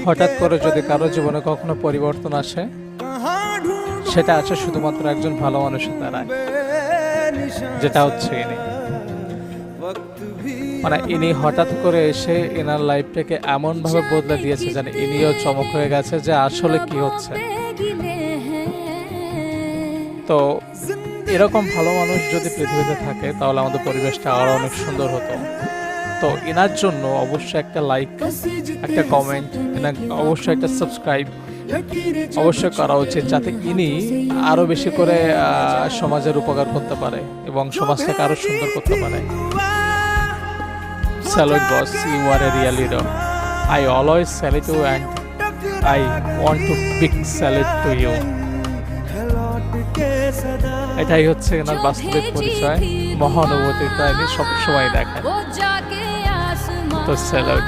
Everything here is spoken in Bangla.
হঠাৎ করে যদি কারো জীবনে কখনো পরিবর্তন আসে, সেটা আছে শুধুমাত্র একজন ভালো মানুষের দ্বারাই, যেটা হচ্ছে ইনি। মানে ইনি হঠাৎ করে এসে এনার লাইফটাকে এমন ভাবে বদলে দিয়েছে যেন ইনিও চমক হয়ে গেছে যে আসলে কি হচ্ছে। তো এরকম ভালো মানুষ যদি পৃথিবীতে থাকে তাহলে আমাদের পরিবেশটা আরো অনেক সুন্দর হতো। তো এনার জন্য অবশ্যই একটা লাইক, একটা কমেন্ট, অবশ্যই একটা সাবস্ক্রাইব অবশ্যই করা উচিত, যাতে ইনি আরো বেশি করে সমাজের উপকার করতে পারে এবং সমাজটাকে আরো সুন্দর করতে পারে। Salute boss, you are a real leader. I always salute you and I want to big salute to you. এটাই হচ্ছে এনার বাস্তবিক পরিচয়। মহানুভূতিটা ইনি সবসময় দেখেন। তো স্যালুট।